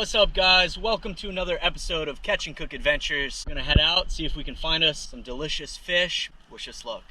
What's up, guys? Welcome to another episode of Catch and Cook Adventures. We're gonna head out, see if we can find us some delicious fish. Wish us luck.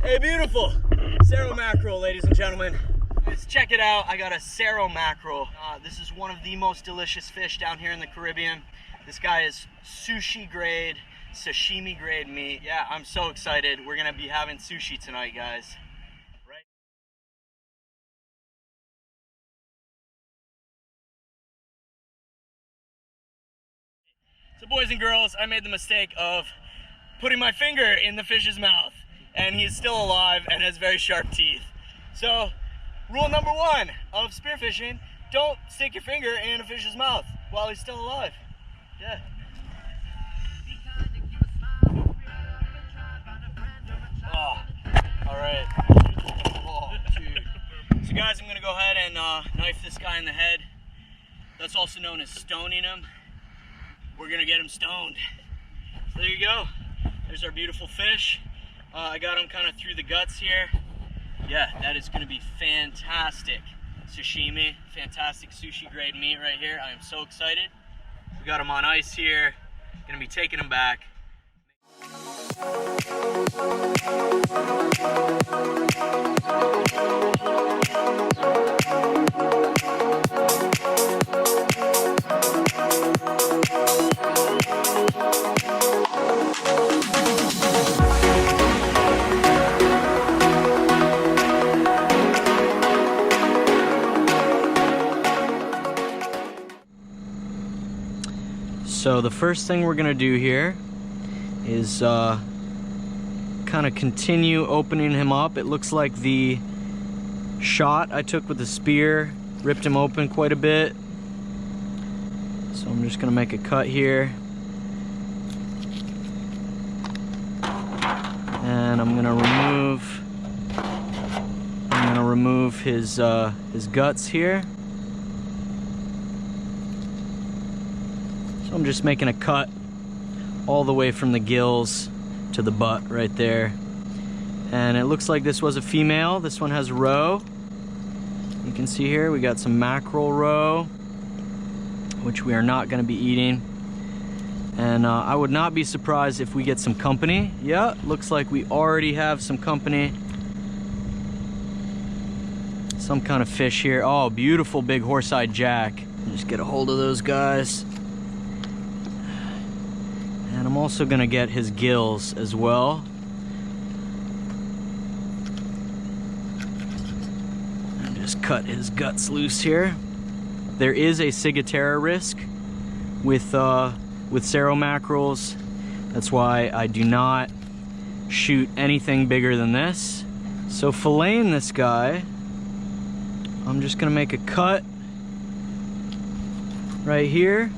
Hey, beautiful cero mackerel, ladies and gentlemen. Let's check it out. I got a cero mackerel. This is one of the most delicious fish down here in the Caribbean. This guy is sushi grade, sashimi grade meat. Yeah, I'm so excited. We're gonna be having sushi tonight, guys. Right? So boys and girls, I made the mistake of putting my finger in the fish's mouth. And he's still alive and has very sharp teeth. So, rule number one of spearfishing, don't stick your finger in a fish's mouth while he's still alive. Yeah. Oh, all right. Oh, dude. So guys, I'm gonna go ahead and knife this guy in the head. That's also known as stoning him. We're gonna get him stoned. So there you go. There's our beautiful fish. I got him kind of through the guts here. Yeah, that is going to be fantastic sashimi, fantastic sushi grade meat right here. I am so excited. We got him on ice here. Going to be taking him back. So the first thing we're gonna do here is kind of continue opening him up. It looks like the shot I took with the spear ripped him open quite a bit. So I'm just gonna make a cut here. And I'm gonna remove his guts here. I'm just making a cut all the way from the gills to the butt right there. And it looks like this was a female. This one has roe. You can see here we got some mackerel roe, which we are not going to be eating. And I would not be surprised if we get some company. Yeah, looks like we already have some company. Some kind of fish here. Oh, beautiful big horse-eyed jack. Just get a hold of those guys. And I'm also gonna get his gills as well. And just cut his guts loose here. There is a ciguatera risk with cero mackerels. That's why I do not shoot anything bigger than this. So filleting this guy, I'm just gonna make a cut right here.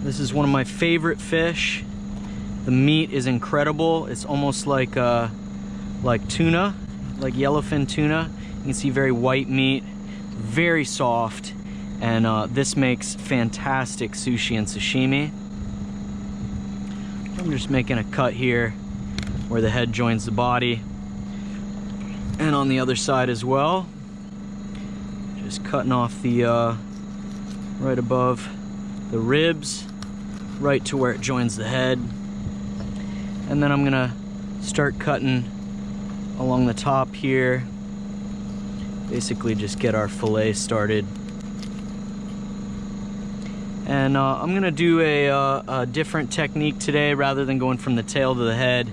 This is one of my favorite fish. The meat is incredible. It's almost like tuna, like yellowfin tuna. You can see very white meat, very soft, and this makes fantastic sushi and sashimi. I'm just making a cut here where the head joins the body, and on the other side as well. Just cutting off the right above the ribs, right to where it joins the head. And then I'm gonna start cutting along the top here basically just get our fillet started. And I'm gonna do a different technique today. Rather than going from the tail to the head,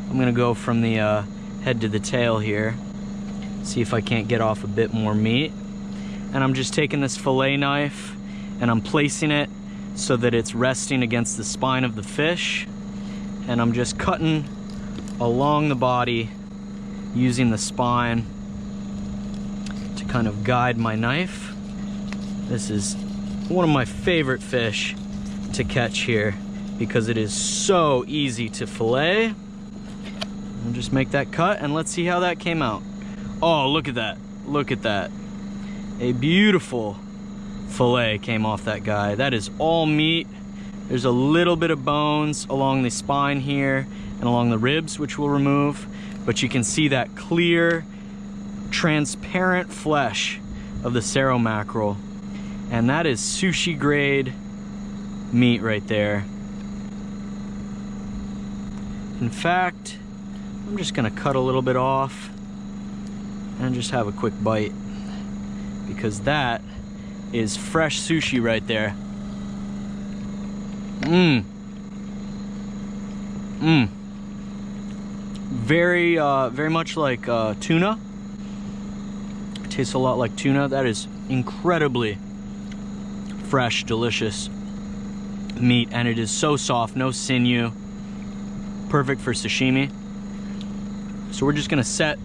I'm gonna go from the head to the tail here. See if I can't get off a bit more meat. And I'm just taking this fillet knife and I'm placing it so that it's resting against the spine of the fish. And I'm just cutting along the body using the spine to kind of guide my knife. This is one of my favorite fish to catch here because it is so easy to fillet. I'll just make that cut and let's see how that came out. Oh, look at that. Look at that. A beautiful fillet came off that guy. That is all meat. There's a little bit of bones along the spine here and along the ribs, which we'll remove, but you can see that clear, transparent flesh of the cero mackerel. And that is sushi grade meat right there. In fact, I'm just gonna cut a little bit off and just have a quick bite because that is fresh sushi right there. Very much like tuna. Tastes a lot like tuna. That is incredibly fresh, delicious meat, and it is so soft, no sinew, perfect for sashimi. So we're just gonna set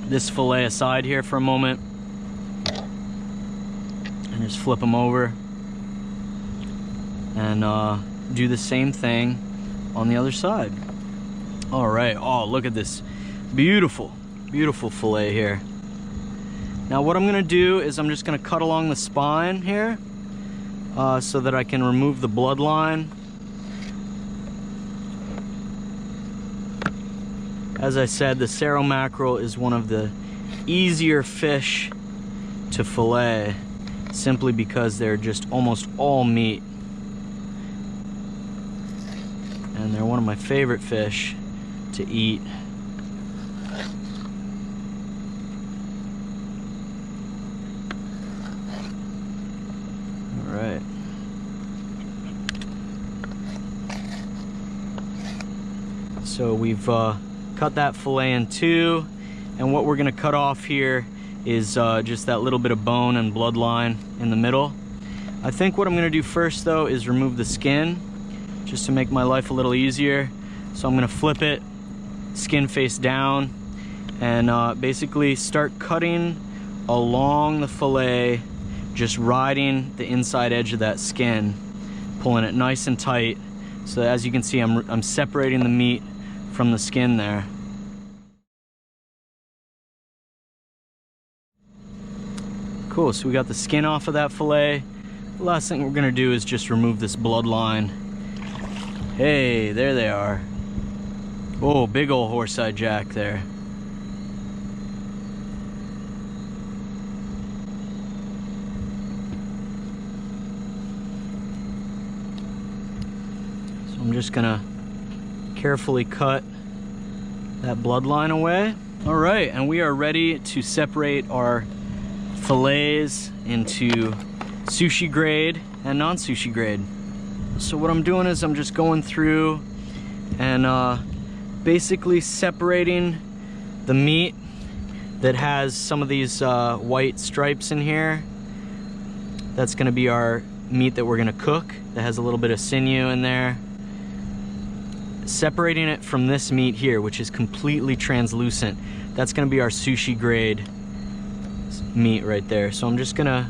this fillet aside here for a moment and just flip them over and do the same thing on the other side. All right. Oh, look at this beautiful, beautiful fillet here. Now what I'm gonna do is I'm just gonna cut along the spine here so that I can remove the bloodline. As I said, the cero mackerel is one of the easier fish to fillet simply because they're just almost all meat. And they're one of my favorite fish to eat. All right. So we've cut that fillet in two, and what we're gonna cut off here is just that little bit of bone and bloodline in the middle. I think what I'm gonna do first though is remove the skin, just to make my life a little easier. So I'm gonna flip it skin face down and basically start cutting along the fillet, just riding the inside edge of that skin, pulling it nice and tight. So as you can see, I'm separating the meat from the skin there. Cool, so we got the skin off of that fillet. The last thing we're gonna do is just remove this bloodline. Hey, there they are. Oh, big old horse-eye jack there. So I'm just gonna carefully cut that bloodline away. All right, and we are ready to separate our fillets into sushi grade and non-sushi grade. So what I'm doing is I'm just going through and basically separating the meat that has some of these white stripes in here. That's gonna be our meat that we're gonna cook, that has a little bit of sinew in there. Separating it from this meat here, which is completely translucent. That's gonna be our sushi grade meat right there. So I'm just gonna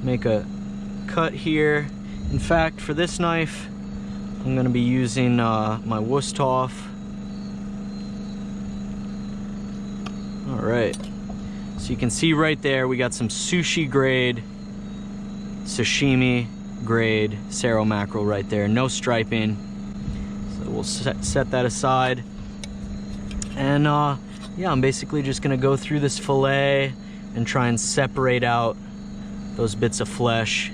make a cut here. In fact, for this knife, I'm gonna be using my Wusthof. All right, so you can see right there, we got some sushi grade, sashimi grade cero mackerel right there, no striping. So we'll set that aside. And yeah, I'm basically just gonna go through this fillet and try and separate out those bits of flesh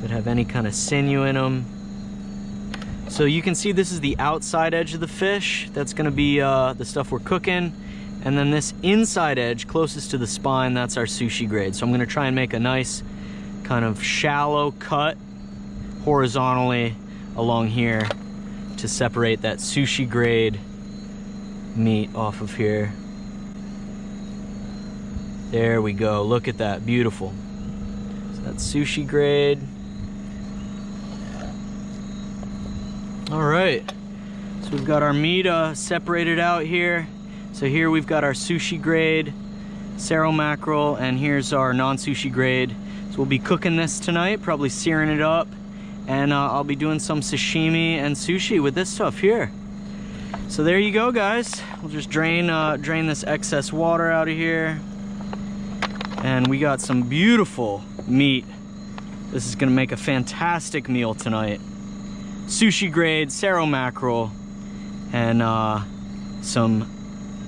that have any kind of sinew in them. So you can see this is the outside edge of the fish. That's gonna be the stuff we're cooking. And then this inside edge closest to the spine, that's our sushi grade. So I'm gonna try and make a nice kind of shallow cut horizontally along here to separate that sushi grade meat off of here. There we go, look at that, beautiful. So that's sushi grade. All right, so we've got our meat separated out here. So here we've got our sushi grade, cero mackerel, and here's our non-sushi grade. So we'll be cooking this tonight, probably searing it up, and I'll be doing some sashimi and sushi with this stuff here. So there you go, guys. We'll just drain this excess water out of here. And we got some beautiful meat. This is gonna make a fantastic meal tonight. Sushi grade, cero mackerel, and some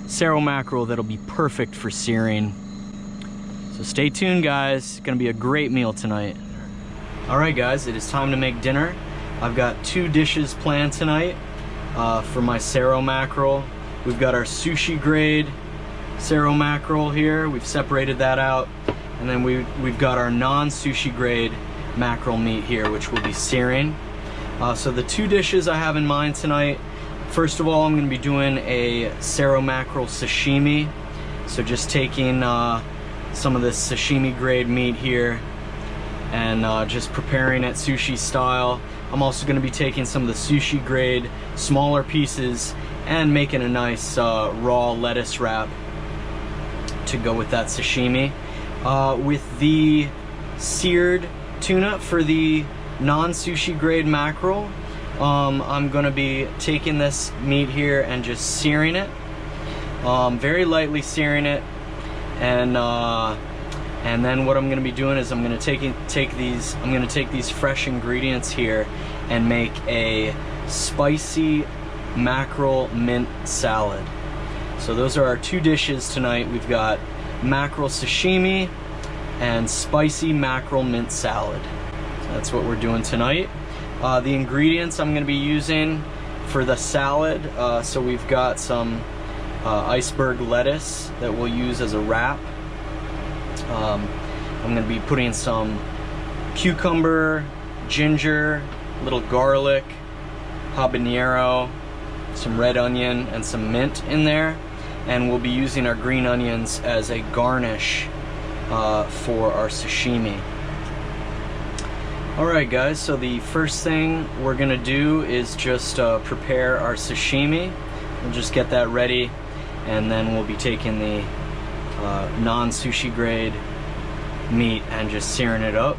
cero mackerel that'll be perfect for searing. So stay tuned, guys. It's gonna be a great meal tonight. All right, guys, it is time to make dinner. I've got 2 dishes planned tonight for my cero mackerel. We've got our sushi grade cero mackerel here. We've separated that out. And then we've got our non-sushi grade mackerel meat here, which we'll be searing. So the 2 dishes I have in mind tonight, first of all, I'm gonna be doing a cero mackerel sashimi. So just taking some of this sashimi grade meat here and just preparing it sushi style. I'm also gonna be taking some of the sushi grade smaller pieces and making a nice raw lettuce wrap to go with that sashimi. With the seared tuna for the non-sushi grade mackerel, I'm gonna be taking this meat here and just searing it, very lightly searing it, and then what I'm gonna be doing is I'm gonna take these fresh ingredients here and make a spicy mackerel mint salad. So those are our 2 dishes tonight. We've got mackerel sashimi and spicy mackerel mint salad. So that's what we're doing tonight. The ingredients I'm going to be using for the salad, so we've got some iceberg lettuce that we'll use as a wrap. I'm going to be putting some cucumber, ginger, little garlic, habanero, some red onion, and some mint in there. And we'll be using our green onions as a garnish for our sashimi. Alright, guys, so the first thing we're gonna do is just prepare our sashimi. We'll just get that ready, and then we'll be taking the non-sushi grade meat and just searing it up.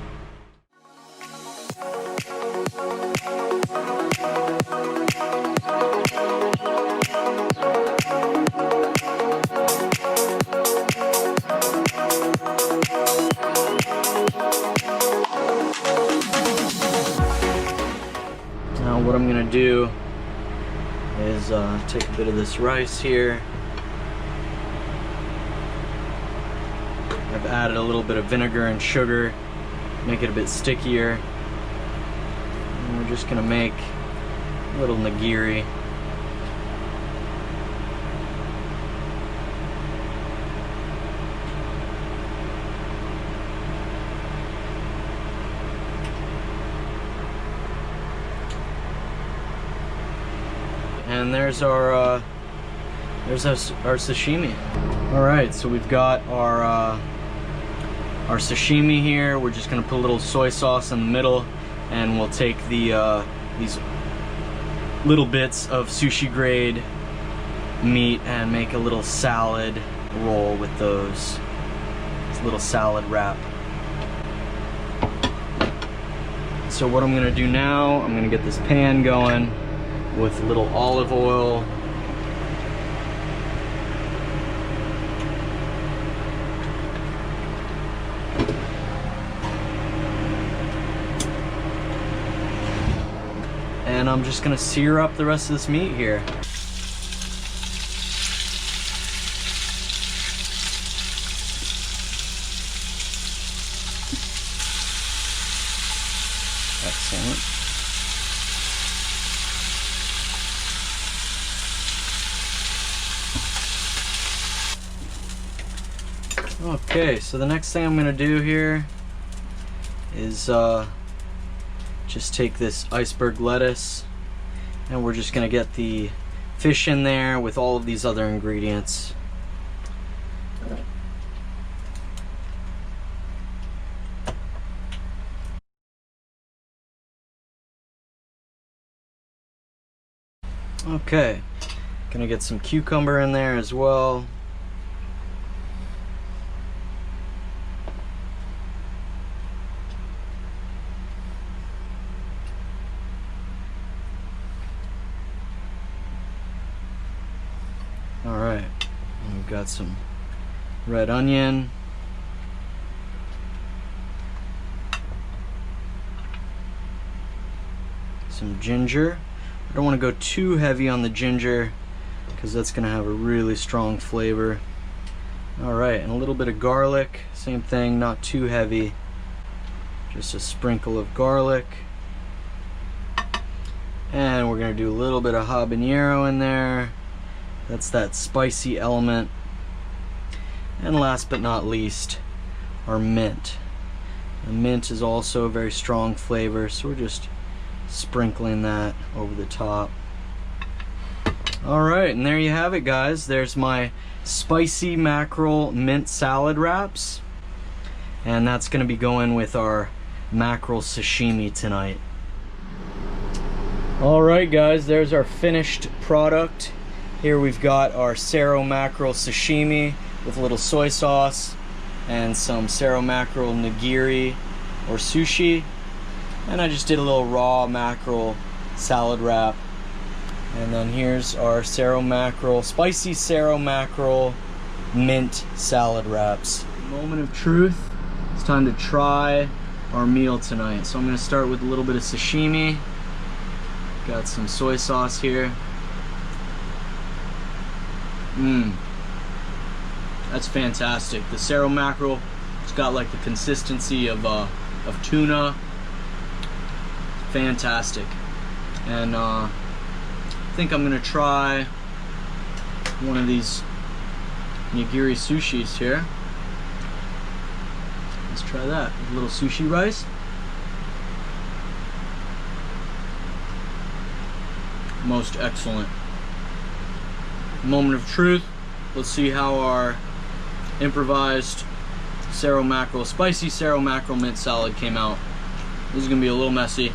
Now what I'm gonna do is take a bit of this rice here. I've added a little bit of vinegar and sugar, make it a bit stickier. And we're just gonna make a little nigiri. And there's our sashimi. All right, so we've got our sashimi here. We're just gonna put a little soy sauce in the middle, and we'll take the these little bits of sushi grade meat and make a little salad roll with those. This little salad wrap. So what I'm gonna do now, I'm gonna get this pan going with a little olive oil. And I'm just gonna sear up the rest of this meat here. Excellent. Okay, so the next thing I'm gonna do here is just take this iceberg lettuce, and we're just gonna get the fish in there with all of these other ingredients. Okay, gonna get some cucumber in there as well. All right, and we've got some red onion. Some ginger. I don't want to go too heavy on the ginger because that's going to have a really strong flavor. All right, and a little bit of garlic. Same thing, not too heavy. Just a sprinkle of garlic. And we're going to do a little bit of habanero in there. That's that spicy element. And last but not least, our mint. The mint is also a very strong flavor, so we're just sprinkling that over the top. All right, and there you have it, guys. There's my spicy mackerel mint salad wraps, and that's going to be going with our mackerel sashimi tonight. All right, guys, there's our finished product. Here we've got our cero mackerel sashimi with a little soy sauce and some cero mackerel nigiri or sushi. And I just did a little raw mackerel salad wrap. And then here's our cero mackerel, spicy cero mackerel mint salad wraps. Moment of truth. It's time to try our meal tonight. So I'm gonna start with a little bit of sashimi. Got some soy sauce here. That's fantastic. The cero mackerel, it's got like the consistency of tuna. Fantastic. And I think I'm gonna try one of these nigiri sushis here. Let's try that. A little sushi rice. Most excellent. Moment of truth. Let's see how our improvised cero mackerel, spicy cero mackerel mint salad came out. This is gonna be a little messy.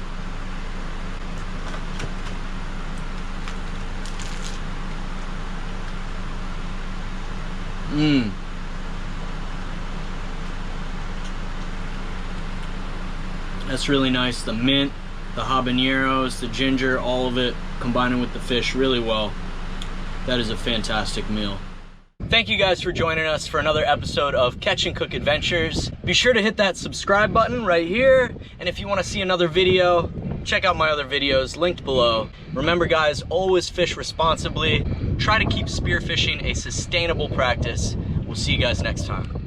That's really nice. The mint, the habaneros, the ginger, all of it combining with the fish really well. That is a fantastic meal. Thank you guys for joining us for another episode of Catch and Cook Adventures. Be sure to hit that subscribe button right here. And if you want to see another video, check out my other videos linked below. Remember guys, always fish responsibly. Try to keep spearfishing a sustainable practice. We'll see you guys next time.